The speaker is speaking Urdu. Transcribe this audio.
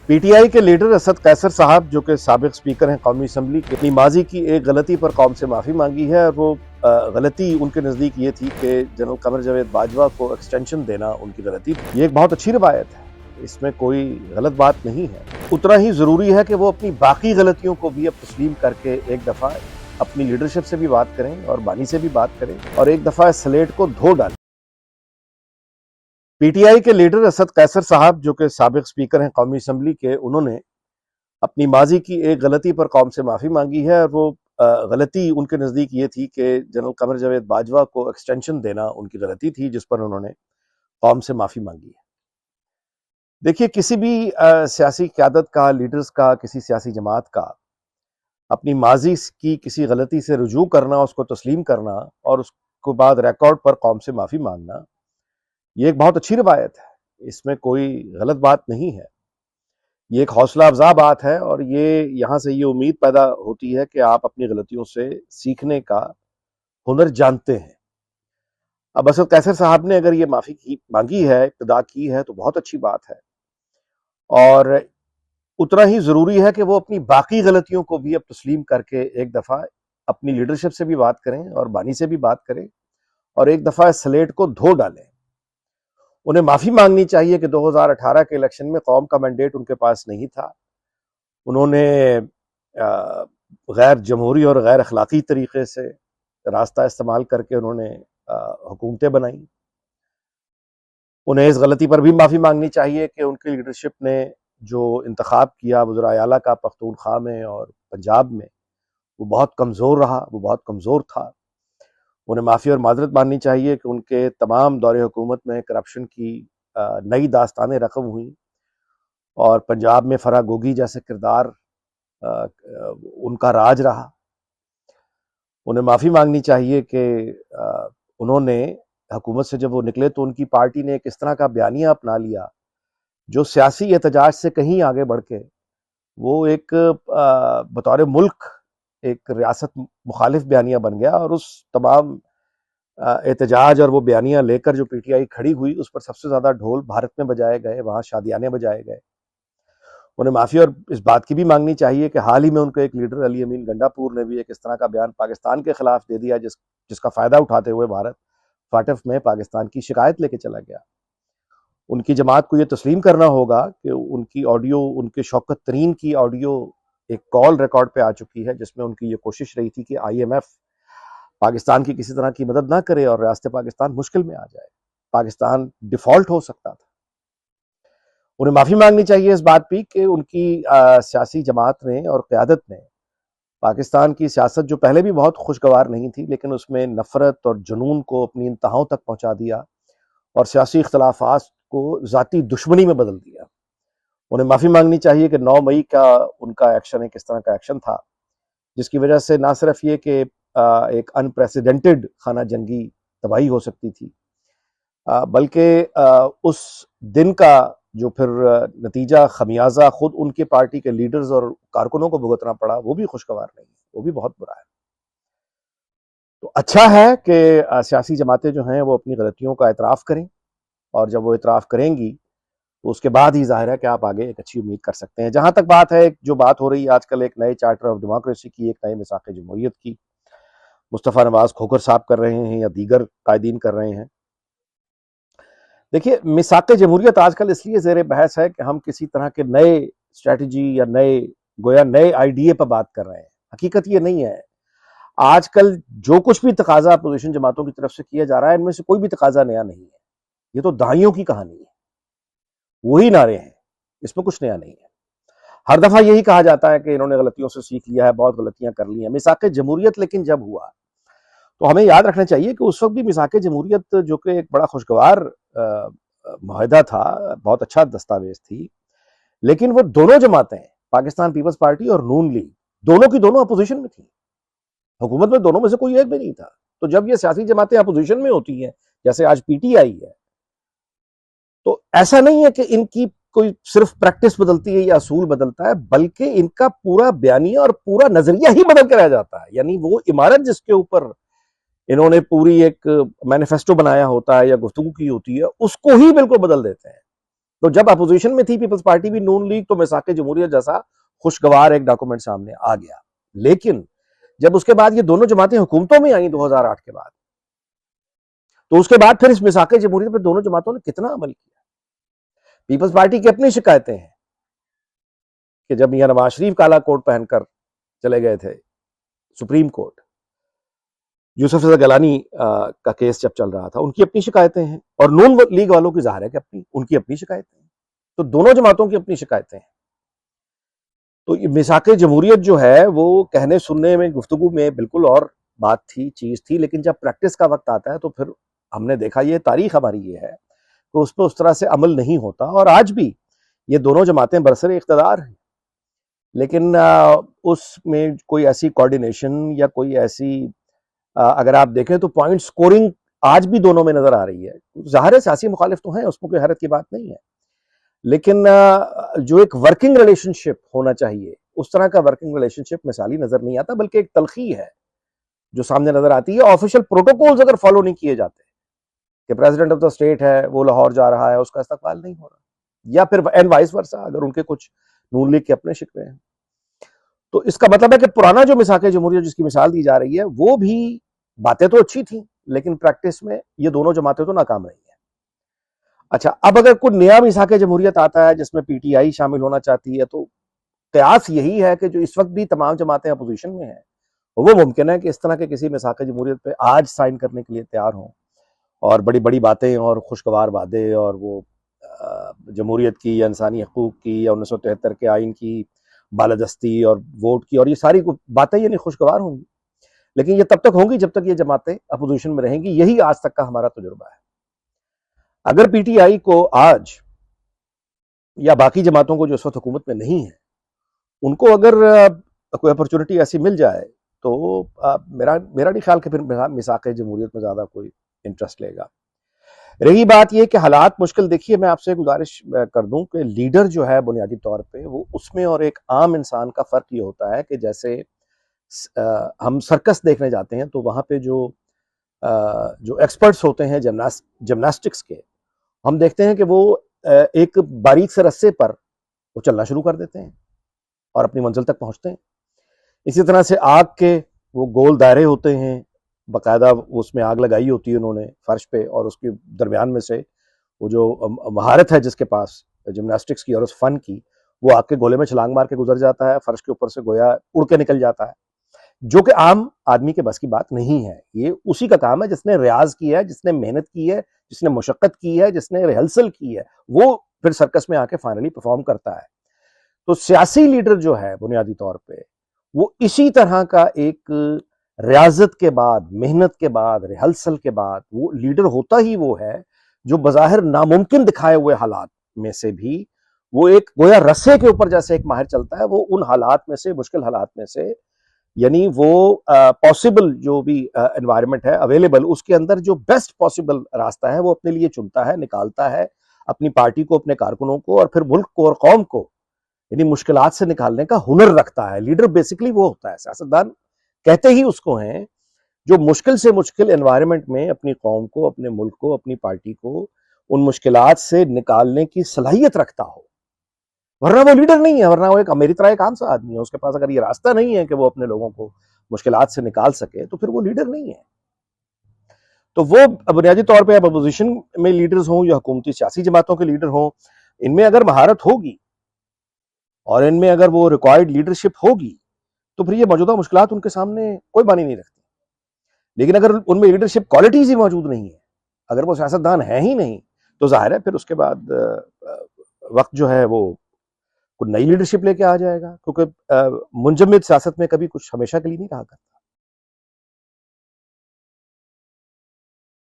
پی ٹی آئی کے لیڈر اسد قیصر صاحب جو کہ سابق سپیکر ہیں قومی اسمبلی کے، اپنی ماضی کی ایک غلطی پر قوم سے معافی مانگی ہے، اور وہ غلطی ان کے نزدیک یہ تھی کہ جنرل قمر جاوید باجوہ کو ایکسٹینشن دینا ان کی غلطی تھی۔ یہ ایک بہت اچھی روایت ہے، اس میں کوئی غلط بات نہیں ہے۔ اتنا ہی ضروری ہے کہ وہ اپنی باقی غلطیوں کو بھی اب تسلیم کر کے ایک دفعہ اپنی لیڈرشپ سے بھی بات کریں اور بانی سے بھی بات کریں اور ایک دفعہ سلیٹ کو دھو ڈالیں۔ پی ٹی آئی کے لیڈر اسد قیصر صاحب جو کہ سابق سپیکر ہیں قومی اسمبلی کے، انہوں نے اپنی ماضی کی ایک غلطی پر قوم سے معافی مانگی ہے، اور وہ غلطی ان کے نزدیک یہ تھی کہ جنرل قمر جاوید باجوہ کو ایکسٹینشن دینا ان کی غلطی تھی، جس پر انہوں نے قوم سے معافی مانگی ہے۔ دیکھیے، کسی بھی سیاسی قیادت کا، لیڈرز کا، کسی سیاسی جماعت کا اپنی ماضی کی کسی غلطی سے رجوع کرنا، اس کو تسلیم کرنا اور اس کو بعد ریکارڈ پر قوم سے معافی مانگنا، یہ ایک بہت اچھی روایت ہے، اس میں کوئی غلط بات نہیں ہے۔ یہ ایک حوصلہ افزا بات ہے، اور یہاں سے یہ امید پیدا ہوتی ہے کہ آپ اپنی غلطیوں سے سیکھنے کا ہنر جانتے ہیں۔ اب اسد قیصر صاحب نے اگر یہ معافی مانگی ہے، ابتدا کی ہے، تو بہت اچھی بات ہے، اور اتنا ہی ضروری ہے کہ وہ اپنی باقی غلطیوں کو بھی اب تسلیم کر کے ایک دفعہ اپنی لیڈرشپ سے بھی بات کریں اور بانی سے بھی بات کریں اور ایک دفعہ سلیٹ کو دھو ڈالیں۔ انہیں معافی مانگنی چاہیے کہ 2018 کے الیکشن میں قوم کا مینڈیٹ ان کے پاس نہیں تھا، انہوں نے غیر جمہوری اور غیر اخلاقی طریقے سے راستہ استعمال کر کے انہوں نے حکومتیں بنائیں۔ انہیں اس غلطی پر بھی معافی مانگنی چاہیے کہ ان کی لیڈرشپ نے جو انتخاب کیا وزرائے اعلیٰ کا پختونخوا میں اور پنجاب میں، وہ بہت کمزور رہا، وہ بہت کمزور تھا۔ انہیں معافی اور معذرت ماننی چاہیے کہ ان کے تمام دور حکومت میں کرپشن کی نئی داستانیں رقم ہوئیں، اور پنجاب میں فرا گوگی جیسے کردار ان کا راج رہا۔ انہیں معافی مانگنی چاہیے کہ انہوں نے حکومت سے جب وہ نکلے تو ان کی پارٹی نے ایک اس طرح کا بیانیہ اپنا لیا جو سیاسی احتجاج سے کہیں آگے بڑھ کے وہ ایک بطور ملک ایک ریاست مخالف بیانیہ بن گیا، اور اس تمام احتجاج اور وہ بیانیہ لے کر جو پی ٹی آئی کھڑی ہوئی، اس پر سب سے زیادہ ڈھول بھارت میں بجائے گئے، وہاں شادیانے بجائے گئے۔ انہیں معافی اور اس بات کی بھی مانگنی چاہیے کہ حال ہی میں ان کے ایک لیڈر علی امین گنڈا پور نے بھی ایک اس طرح کا بیان پاکستان کے خلاف دے دیا، جس کا فائدہ اٹھاتے ہوئے بھارت فاٹف میں پاکستان کی شکایت لے کے چلا گیا۔ ان کی جماعت کو یہ تسلیم کرنا ہوگا کہ ان کی آڈیو، ان کے شوکت ترین کی آڈیو ایک کال ریکارڈ پہ آ چکی ہے، جس میں ان کی یہ کوشش رہی تھی کہ آئی ایم ایف پاکستان کی کسی طرح کی مدد نہ کرے اور ریاست پاکستان مشکل میں آ جائے، پاکستان ڈیفالٹ ہو سکتا تھا۔ انہیں معافی مانگنی چاہیے اس بات پہ کہ ان کی سیاسی جماعت نے اور قیادت نے پاکستان کی سیاست، جو پہلے بھی بہت خوشگوار نہیں تھی لیکن اس میں نفرت اور جنون کو اپنی انتہاؤں تک پہنچا دیا اور سیاسی اختلافات کو ذاتی دشمنی میں بدل دیا۔ انہیں معافی مانگنی چاہیے کہ 9 مئی کا ان کا ایکشن ایک اس طرح کا ایکشن تھا جس کی وجہ سے نہ صرف یہ کہ ایک انپریسیڈنٹڈ خانہ جنگی تباہی ہو سکتی تھی، بلکہ اس دن کا جو پھر نتیجہ خمیازہ خود ان کے پارٹی کے لیڈرز اور کارکنوں کو بھگتنا پڑا، وہ بھی خوشگوار نہیں ہے، وہ بھی بہت برا ہے۔ تو اچھا ہے کہ سیاسی جماعتیں جو ہیں وہ اپنی غلطیوں کا اعتراف کریں، اور جب وہ اعتراف کریں گی تو اس کے بعد ہی ظاہر ہے کہ آپ آگے ایک اچھی امید کر سکتے ہیں۔ جہاں تک بات ہے، جو بات ہو رہی ہے آج کل ایک نئے چارٹر آف ڈیموکریسی کی، ایک نئے میثاق جمہوریت کی، مصطفیٰ نواز کھوکھر صاحب کر رہے ہیں یا دیگر قائدین کر رہے ہیں۔ دیکھیے، میثاق جمہوریت آج کل اس لیے زیر بحث ہے کہ ہم کسی طرح کے نئے اسٹریٹجی یا نئے آئیڈیے پر بات کر رہے ہیں۔ حقیقت یہ نہیں ہے۔ آج کل جو کچھ بھی تقاضا اپوزیشن جماعتوں کی طرف سے کیا جا رہا ہے، ان میں سے کوئی بھی تقاضا نیا نہیں ہے، یہ تو دہائیوں کی کہانی ہے، وہی نعرے ہیں، اس میں کچھ نیا نہیں ہے۔ ہر دفعہ یہی کہا جاتا ہے کہ انہوں نے غلطیوں سے سیکھ لیا ہے، بہت غلطیاں کر لی ہیں۔ میثاق جمہوریت لیکن جب ہوا تو ہمیں یاد رکھنا چاہیے کہ اس وقت بھی میثاق جمہوریت جو کہ ایک بڑا خوشگوار معاہدہ تھا، بہت اچھا دستاویز تھی، لیکن وہ دونوں جماعتیں، پاکستان پیپلز پارٹی اور نون لیگ، دونوں کی دونوں اپوزیشن میں تھیں، حکومت میں دونوں میں سے کوئی ایک بھی نہیں تھا۔ تو جب یہ سیاسی جماعتیں اپوزیشن میں ہوتی ہیں، جیسے آج پی ٹی آئی ہے، تو ایسا نہیں ہے کہ ان کی کوئی صرف پریکٹس بدلتی ہے یا اصول بدلتا ہے، بلکہ ان کا پورا بیانیہ اور پورا نظریہ ہی بدل کے رہ جاتا ہے۔ یعنی وہ عمارت جس کے اوپر انہوں نے پوری ایک مینیفیسٹو بنایا ہوتا ہے یا گفتگو کی ہوتی ہے، اس کو ہی بالکل بدل دیتے ہیں۔ تو جب اپوزیشن میں تھی پیپلز پارٹی بھی، نون لیگ، تو میثاق جمہوریت جیسا خوشگوار ایک ڈاکومنٹ سامنے آ گیا. لیکن جب اس کے بعد یہ دونوں جماعتیں حکومتوں میں آئیں 2008 کے بعد، تو اس کے بعد پھر اس میثاق جمہوریت پہ دونوں جماعتوں نے کتنا عمل کیا. پیپلز پارٹی کی اپنی شکایتیں ہیں کہ جب میاں نواز شریف کالا کوٹ پہن کر چلے گئے تھے سپریم کورٹ، یوسف رضا گیلانی کا کیس جب چل رہا تھا، ان کی اپنی شکایتیں ہیں، اور نون لیگ والوں کی ظاہر ہے کہ ان کی اپنی شکایتیں ہیں. تو دونوں جماعتوں کی اپنی شکایتیں ہیں. تو یہ میثاق جمہوریت جو ہے وہ کہنے سننے میں، گفتگو میں بالکل اور بات تھی، چیز تھی، لیکن جب پریکٹس کا وقت آتا ہے تو پھر ہم نے دیکھا، یہ تاریخ ہماری یہ ہے کہ اس پہ اس طرح سے عمل نہیں ہوتا. اور آج بھی یہ دونوں جماعتیں برسر اقتدار ہیں، لیکن اس میں کوئی ایسی کوارڈینیشن یا کوئی ایسی اگر آپ دیکھیں تو پوائنٹ سکورنگ آج بھی دونوں میں نظر آ رہی ہے. ظاہر ہے سیاسی مخالف تو ہیں، اس میں کوئی حیرت کی بات نہیں ہے، لیکن جو ایک ورکنگ ریلیشن شپ ہونا چاہیے، اس طرح کا ورکنگ ریلیشن شپ مثالی نظر نہیں آتا، بلکہ ایک تلخی ہے جو سامنے نظر آتی ہے. آفیشیل پروٹوکولز اگر فالو نہیں کیے جاتے کہ پریزیڈنٹ آف دا اسٹیٹ ہے وہ لاہور جا رہا ہے، اس کا استقبال نہیں ہو رہا، یا پھر اینڈ وائس ورسا اگر ان کے کچھ نون لیگ کے اپنے شکوے ہیں، تو اس کا مطلب ہے کہ پرانا جو میثاق جمہوریت جس کی مثال دی جا رہی ہے، وہ بھی باتیں تو اچھی تھیں، لیکن پریکٹس میں یہ دونوں جماعتیں تو ناکام رہی ہیں. اچھا، اب اگر کوئی نیا میثاق جمہوریت آتا ہے جس میں پی ٹی آئی شامل ہونا چاہتی ہے، تو قیاس یہی ہے کہ جو اس وقت بھی تمام جماعتیں اپوزیشن میں ہیں، وہ ممکن ہے کہ اس طرح کے کسی میثاق جمہوریت پہ آج سائن کرنے کے لیے تیار ہوں، اور بڑی بڑی باتیں اور خوشگوار وعدے اور وہ جمہوریت کی یا انسانی حقوق کی یا 1973 کے آئین کی بالادستی اور ووٹ کی اور یہ ساری باتیں یعنی خوشگوار ہوں گی، لیکن یہ تب تک ہوں گی جب تک یہ جماعتیں اپوزیشن میں رہیں گی. یہی آج تک کا ہمارا تجربہ ہے. اگر پی ٹی آئی کو آج یا باقی جماعتوں کو جو اس وقت حکومت میں نہیں ہے، ان کو اگر کوئی اپرچونٹی ایسی مل جائے تو میرا نہیں خیال کہ پھر میثاق جمہوریت میں زیادہ کوئی انٹرسٹ لے گا. رہی بات یہ کہ حالات مشکل، دیکھیے میں آپ سے گزارش کر دوں کہ لیڈر جو ہے بنیادی طور پہ وہ اس میں اور ایک عام انسان کا فرق یہ ہوتا ہے کہ جیسے ہم سرکس دیکھنے جاتے ہیں تو وہاں پہ جو ایکسپرٹس ہوتے ہیں جمناسٹکس کے، ہم دیکھتے ہیں کہ وہ ایک باریک سے رسے پر وہ چلنا شروع کر دیتے ہیں اور اپنی منزل تک پہنچتے ہیں. اسی طرح سے آگ کے وہ گول دائرے ہوتے ہیں، باقاعدہ اس میں آگ لگائی ہوتی ہے انہوں نے فرش پہ، اور اس کے درمیان میں سے وہ جو مہارت ہے جس کے پاس جمناسٹکس کی اور اس فن کی، وہ آگ کے گولے میں چھلانگ مار کے گزر جاتا ہے، فرش کے اوپر سے گویا اڑ کے نکل جاتا ہے، جو کہ عام آدمی کے بس کی بات نہیں ہے. یہ اسی کا کام ہے جس نے ریاض کیا ہے، جس نے محنت کی ہے، جس نے مشقت کی ہے، جس نے ریہرسل کی ہے، وہ پھر سرکس میں آ کے فائنلی پرفارم کرتا ہے. تو سیاسی لیڈر جو ہے بنیادی طور پہ وہ اسی طرح کا ایک ریاضت کے بعد، محنت کے بعد، ریہرسل کے بعد وہ لیڈر ہوتا ہی وہ ہے جو بظاہر ناممکن دکھائے ہوئے حالات میں سے بھی وہ ایک گویا رسے کے اوپر جیسے ایک ماہر چلتا ہے، وہ ان حالات میں سے، مشکل حالات میں سے، یعنی وہ پاسبل جو بھی انوائرمنٹ ہے اویلیبل، اس کے اندر جو بیسٹ پاسبل راستہ ہے وہ اپنے لیے چنتا ہے، نکالتا ہے، اپنی پارٹی کو، اپنے کارکنوں کو اور پھر ملک کو اور قوم کو یعنی مشکلات سے نکالنے کا ہنر رکھتا ہے. لیڈر بیسیکلی وہ ہوتا ہے، سیاستدان کہتے ہی اس کو ہیں جو مشکل سے مشکل انوائرمنٹ میں اپنی قوم کو، اپنے ملک کو، اپنی پارٹی کو ان مشکلات سے نکالنے کی صلاحیت رکھتا ہو، ورنہ وہ لیڈر نہیں ہے. ورنہ وہ ایک میری طرح ایک عام سا آدمی ہے، اس کے پاس اگر یہ راستہ نہیں ہے کہ وہ اپنے لوگوں کو مشکلات سے نکال سکے تو پھر وہ لیڈر نہیں ہے. تو وہ بنیادی طور پہ اب اپوزیشن میں لیڈرز ہوں یا حکومتی سیاسی جماعتوں کے لیڈر ہوں، ان میں اگر مہارت ہوگی اور ان میں اگر وہ ریکوائرڈ لیڈرشپ ہوگی تو پھر یہ موجودہ مشکلات ان کے سامنے کوئی معنی نہیں رکھتی. لیکن اگر ان میں لیڈرشپ کوالٹیز ہی موجود نہیں ہے، اگر وہ سیاستدان ہیں ہی نہیں، تو ظاہر ہے پھر اس کے بعد وقت جو ہے وہ کوئی نئی لیڈرشپ لے کے آ جائے گا، کیونکہ منجمد سیاست میں کبھی کچھ ہمیشہ کے لیے نہیں رہا کرتا.